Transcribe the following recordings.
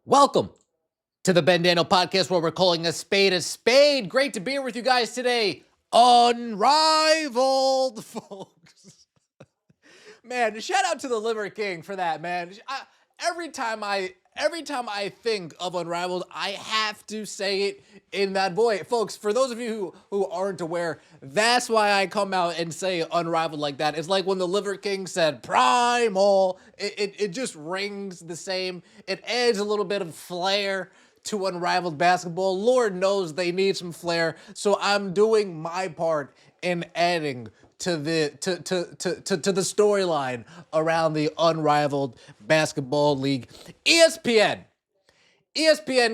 Welcome to the Ben Daniel podcast where we're calling a spade a spade. Great to be here with you guys today. Unrivaled, folks. Man, shout out to the Liver King for that, man. Every time I think of Unrivaled, I have to say it in that voice. Folks, for those of you who aren't aware, that's why I come out and say Unrivaled like that. It's like when the Liver King said Primal. It just rings the same. It adds a little bit of flair to Unrivaled basketball. Lord knows they need some flair, so I'm doing my part in adding to the storyline around the Unrivaled Basketball League. ESPN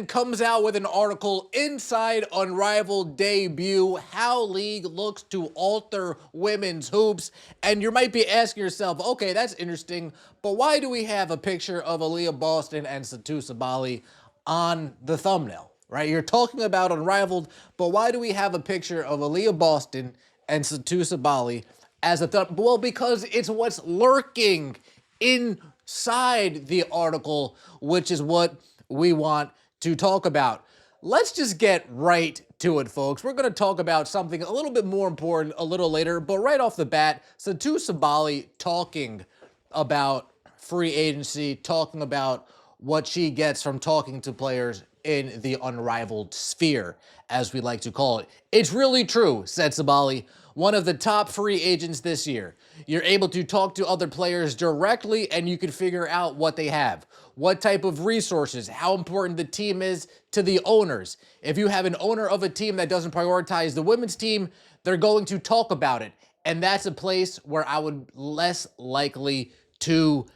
comes out with an article, Inside Unrivaled Debut, How League Looks to Alter Women's Hoops. And you might be asking yourself, okay, that's interesting, but why do we have a picture of Aaliyah Boston and Satou Sabally on the thumbnail, right? You're talking about Unrivaled, but why do we have a picture of Aaliyah Boston and Satou Sabally as a thumbnail? Well, because it's what's lurking inside the article, which is what we want to talk about. Let's just get right to it, folks. We're going to talk about something a little bit more important a little later, but right off the bat, Satou Sabally talking about free agency, talking about what she gets from talking to players in the Unrivaled sphere, as we like to call it. It's really true, said Sabally, one of the top free agents this year. You're able to talk to other players directly and you can figure out what they have, what type of resources, how important the team is to the owners. If you have an owner of a team that doesn't prioritize the women's team, they're going to talk about it. And that's a place where I would less likely to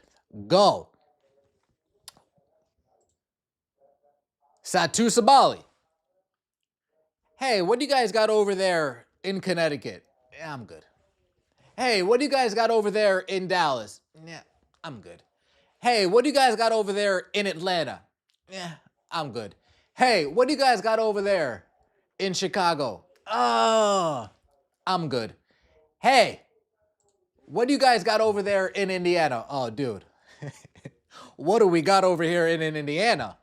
go. Satou Sabally. Hey, what do you guys got over there in Connecticut? Yeah, I'm good. Hey, what do you guys got over there in Dallas? Yeah, I'm good. Hey, what do you guys got over there in Atlanta? Yeah, I'm good. Hey, what do you guys got over there in Chicago? Oh, I'm good. Hey, what do you guys got over there in Indiana? Oh, dude. What do we got over here in Indiana?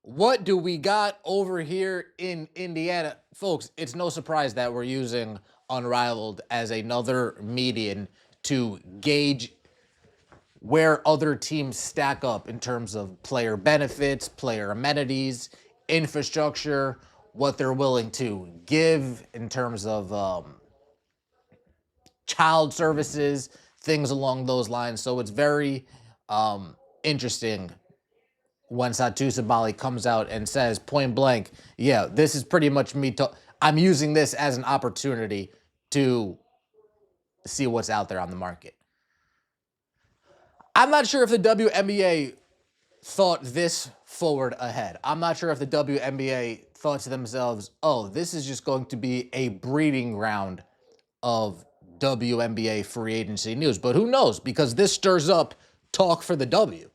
What do we got over here in Indiana? Folks, it's no surprise that we're using Unrivaled as another medium to gauge where other teams stack up in terms of player benefits, player amenities, infrastructure, what they're willing to give in terms of child services, things along those lines. So it's very interesting when Satou Sabally comes out and says point blank, yeah, this is pretty much me. I'm using this as an opportunity to see what's out there on the market. I'm not sure if the WNBA thought this forward ahead. I'm not sure if the WNBA thought to themselves, oh, this is just going to be a breeding ground of WNBA free agency news. But who knows? Because this stirs up talk for the W.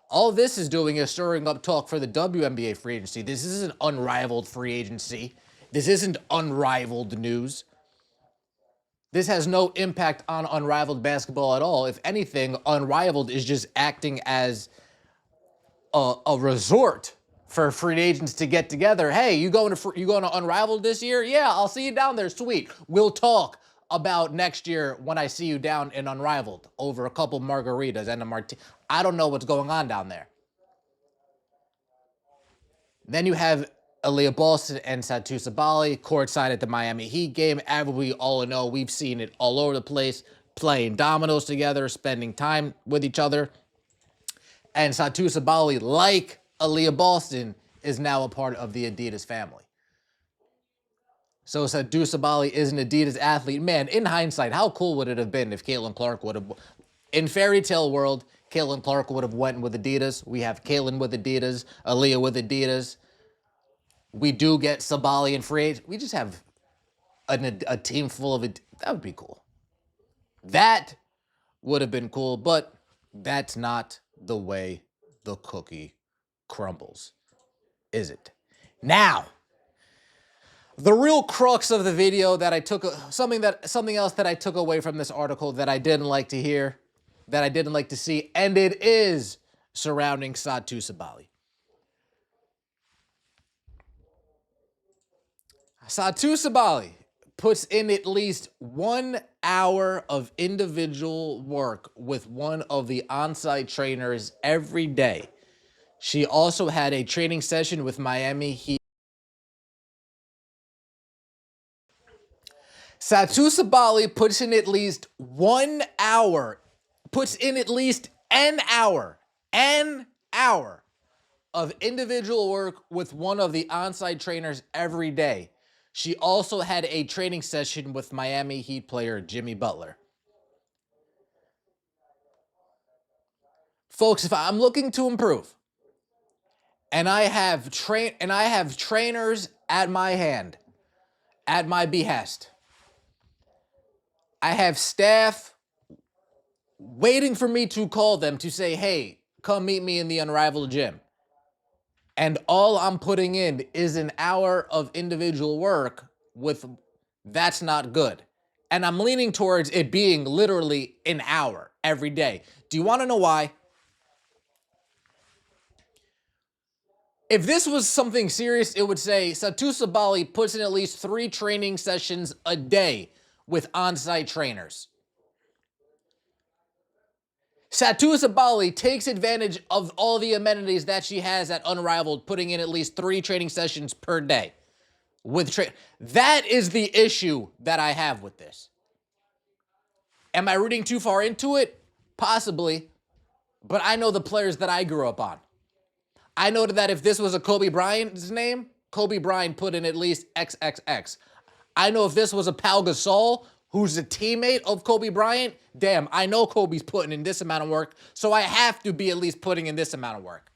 All this is doing is stirring up talk for the WNBA free agency. This isn't unrivaled free agency. This isn't unrivaled news. This has no impact on Unrivaled basketball at all. If anything, Unrivaled is just acting as a resort for free agents to get together. Hey, you going to Unrivaled this year? Yeah, I'll see you down there. Sweet. We'll talk about next year when I see you down in Unrivaled over a couple margaritas and a martini. I don't know what's going on down there. Then you have Aaliyah Boston and Satou Sabally courtside at the Miami Heat game. As we all know, we've seen it all over the place, playing dominoes together, spending time with each other. And Satou Sabally, like Aaliyah Boston, is now a part of the Adidas family. So Satou Sabally is an Adidas athlete. Man, in hindsight, how cool would it have been if Caitlin Clark would have... In fairy tale world, Caitlin Clark would have went with Adidas. We have Caitlin with Adidas, Aaliyah with Adidas. We do get Sabally and free agent. We just have a team full of it. That would be cool. That would have been cool, but that's not the way the cookie crumbles, is it? Now, the real crux of the video that I took, something else that I took away from this article that I didn't like to hear, that I didn't like to see, and it is surrounding Satou Sabally. Satou Sabally puts in at least 1 hour of individual work with one of the on-site trainers every day. She also had a training session with Miami Heat. Satou Sabally puts in at least 1 hour, puts in at least an hour of individual work with one of the on-site trainers every day. She also had a training session with Miami Heat player Jimmy Butler. Folks, if I'm looking to improve and I have trainers at my hand, at my behest, I have staff waiting for me to call them to say, hey, come meet me in the Unrivaled gym. And all I'm putting in is an hour of individual work that's not good. And I'm leaning towards it being literally an hour every day. Do you want to know why? If this was something serious, it would say Satou Sabally puts in at least 3 training sessions a day with on-site trainers. Satou Sabally takes advantage of all the amenities that she has at Unrivaled, putting in at least 3 training sessions per day. That is the issue that I have with this. Am I rooting too far into it? Possibly. But I know the players that I grew up on. I know that if this was a Kobe Bryant's name, Kobe Bryant put in at least XXX. I know if this was a Pau Gasol, who's a teammate of Kobe Bryant, damn, I know Kobe's putting in this amount of work, so I have to be at least putting in this amount of work.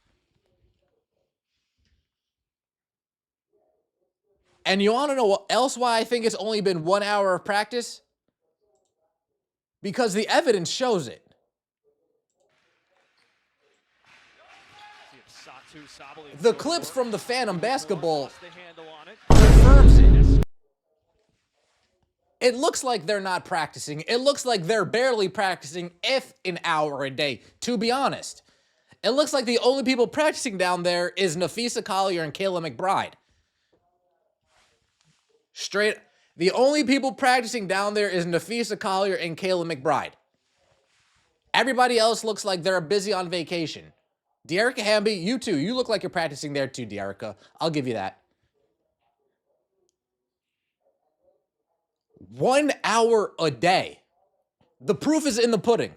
And you want to know what else why I think it's only been 1 hour of practice? Because the evidence shows it. The clips from the Phantom basketball confirms it. It looks like they're not practicing. It looks like they're barely practicing, if an hour a day, to be honest. It looks like the only people practicing down there is Nafisa Collier and Kayla McBride. Straight, the only people practicing down there is Nafisa Collier and Kayla McBride. Everybody else looks like they're busy on vacation. De'Arica Hamby, you too. You look like you're practicing there too, De'Arica. I'll give you that. 1 hour a day. The proof is in the pudding.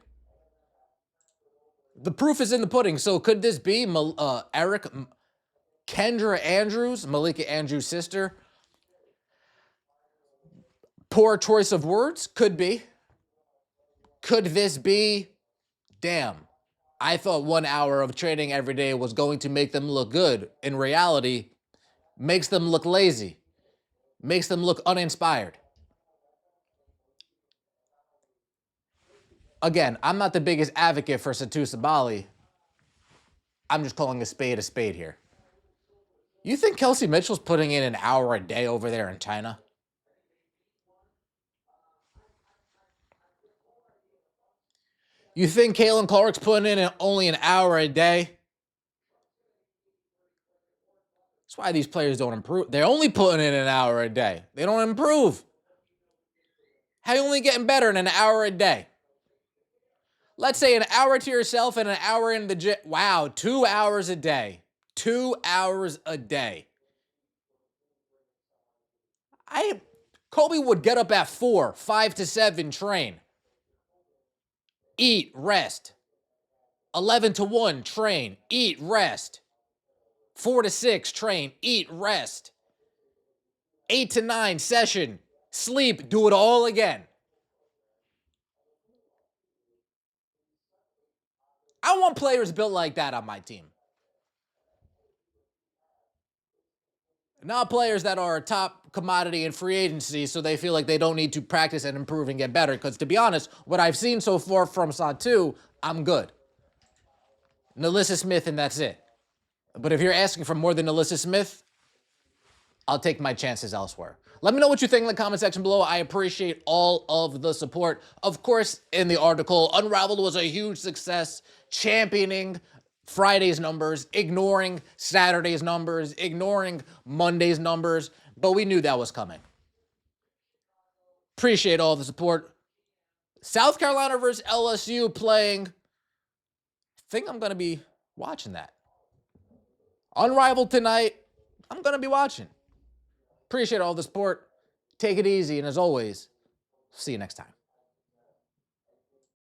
The proof is in the pudding. So could this be Kendra Andrews, Malika Andrews' sister? Poor choice of words? Could be. Could this be, damn, I thought 1 hour of training every day was going to make them look good. In reality, makes them look lazy. Makes them look uninspired. Again, I'm not the biggest advocate for Satou Sabally. I'm just calling a spade here. You think Kelsey Mitchell's putting in an hour a day over there in China? You think Caitlin Clark's putting in only an hour a day? That's why these players don't improve. They're only putting in an hour a day. They don't improve. How are you only getting better in an hour a day? Let's say an hour to yourself and an hour in the gym. Wow, 2 hours a day. 2 hours a day. Kobe would get up at 4, 5 to 7, train. Eat, rest. 11 to 1, train. Eat, rest. 4 to 6, train. Eat, rest. 8 to 9, session. Sleep, do it all again. I want players built like that on my team. Not players that are a top commodity in free agency, so they feel like they don't need to practice and improve and get better. Because to be honest, what I've seen so far from Satou, I'm good. Nalissa Smith, and that's it. But if you're asking for more than Nalissa Smith, I'll take my chances elsewhere. Let me know what you think in the comment section below. I appreciate all of the support. Of course, in the article, Unrivaled was a huge success, championing Friday's numbers, ignoring Saturday's numbers, ignoring Monday's numbers, but we knew that was coming. Appreciate all the support. South Carolina versus LSU playing. I think I'm going to be watching that. Unrivaled tonight. I'm going to be watching. Appreciate all the support. Take it easy. And as always, see you next time.